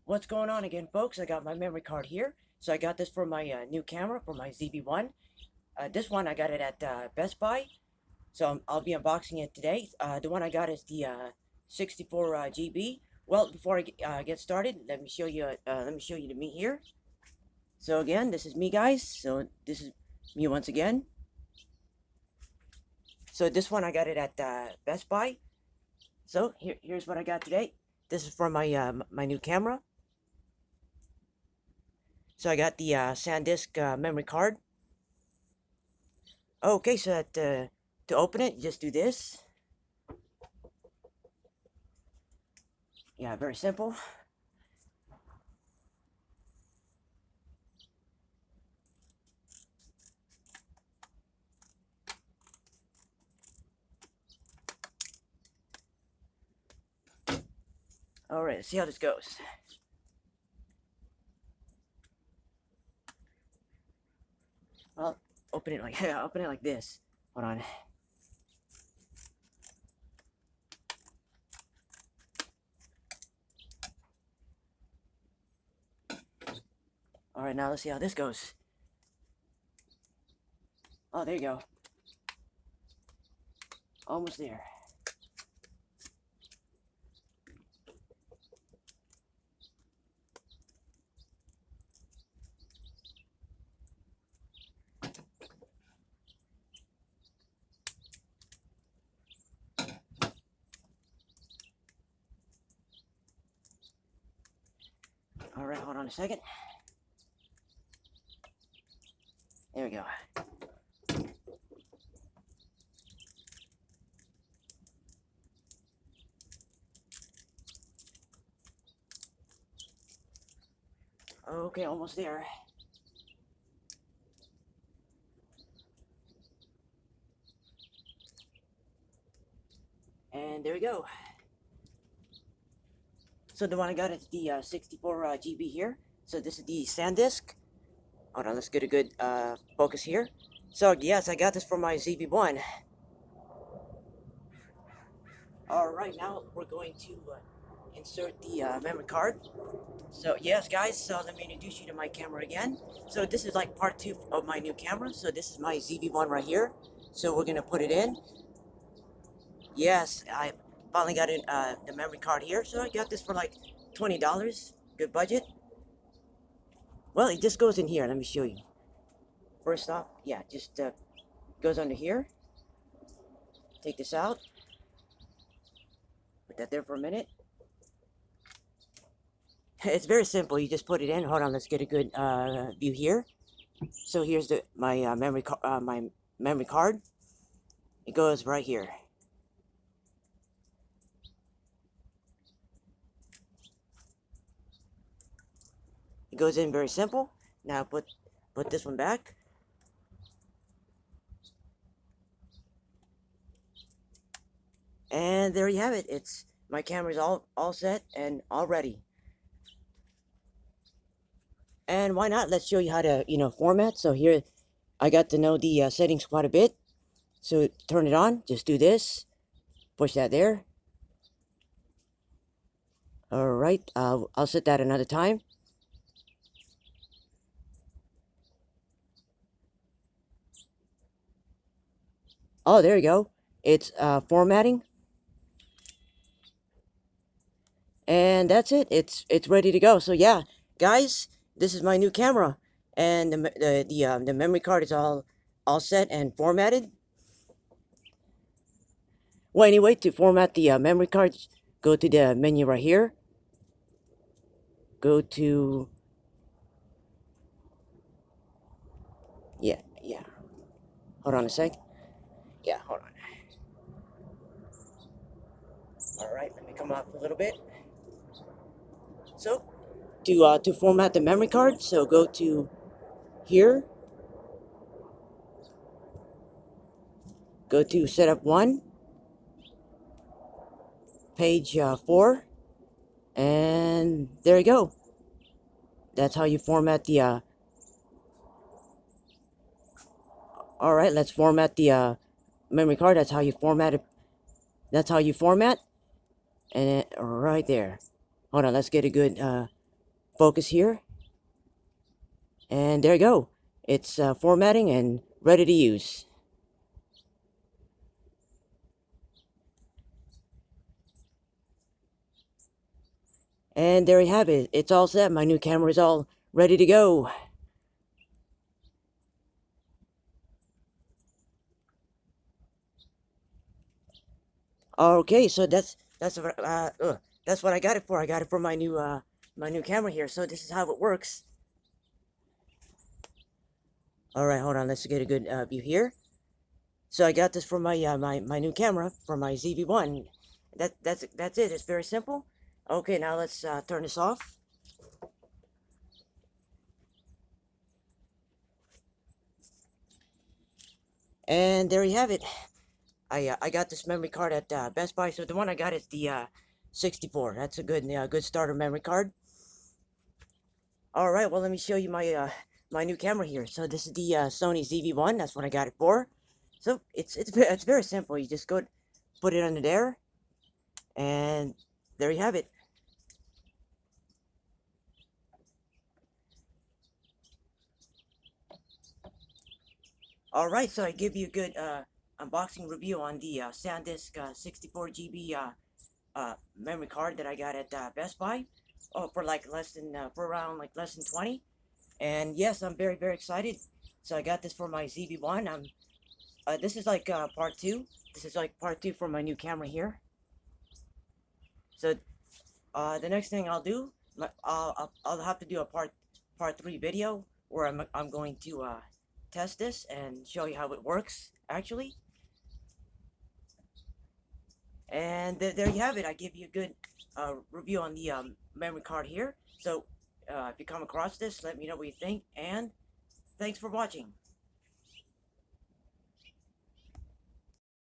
What's going on again, folks? I got my memory card here. So I got this for my new camera for my ZV-1. This one I got it at Best Buy. So I'll be unboxing it today. The one I got is the 64 GB. Well, before I get started, let me show you. The me here. So again, this is me, guys. So this is me once again. So this one I got it at Best Buy. So here's what I got today. This is for my my new camera. So I got the SanDisk memory card. Okay, so that, to open it, just do this. Yeah, very simple. Alright, let's see how this goes. Well, open it like open it like this. Hold on. Alright, now let's see how this goes. Oh, there you go. Almost there. Alright, hold on a second. There we go. Okay, almost there. And there we go. So the one I got is the 64 GB here. So this is the SanDisk. Hold on, let's get a good focus here. So yes, I got this for my ZV-1. Alright, now we're going to insert the memory card. So yes, guys, so let me introduce you to my camera again. So this is like part 2 of my new camera. So this is my ZV-1 right here. So we're gonna put it in. Yes, I finally got in the memory card here. So I got this for like $20. Good budget. Well, it just goes in here. Let me show you. First off, yeah, just goes under here. Take this out. Put that there for a minute. It's very simple. You just put it in. Hold on, let's get a good view here. So here's my memory card. It goes right here. It goes in very simple. Now put this one back. And there you have it. It's my camera's all set and all ready. And why not? Let's show you how to format. So here I got to know the settings quite a bit. So turn it on. Just do this. Push that there. All right. I'll set that another time. Oh, there you go. It's formatting. And that's it. It's ready to go. So yeah, guys, this is my new camera, and the memory card is all set and formatted. Well, anyway, to format the memory card, go to the menu right here. Go to yeah. Hold on a sec. Yeah, hold on. All right, let me come up a little bit. So, to format the memory card, so go to here. Go to setup 1, page 4, and there you go. That's how you format the. All right, let's format the memory card. That's how you format it. That's how you format, and right there. Hold on, let's get a good focus here. And there you go. It's formatting and ready to use. And there you have it. It's all set. My new camera is all ready to go. Okay, so that's what I got it for. I got it for my new camera here. So this is how it works. All right, hold on. Let's get a good view here. So I got this for my my new camera for my ZV-1. That's it. It's very simple. Okay, now let's turn this off. And there you have it. I got this memory card at Best Buy. So the one I got is the 64. That's a good starter memory card. All right, well let me show you my my new camera here. So this is the Sony ZV-1. That's what I got it for. So it's very simple. You just go put it under there, and there you have it. All right, so I give you a good unboxing review on the SanDisk 64 GB memory card that I got at Best Buy. Oh, for like for around like less than 20. And yes, I'm very excited. So I got this for my ZV-1. This is like part two. This is like part two for my new camera here. So the next thing I'll do, I'll have to do a part three video where I'm going to test this and show you how it works actually. And there you have it. I give you a good review on the memory card here. So if you come across this, let me know what you think, and thanks for watching.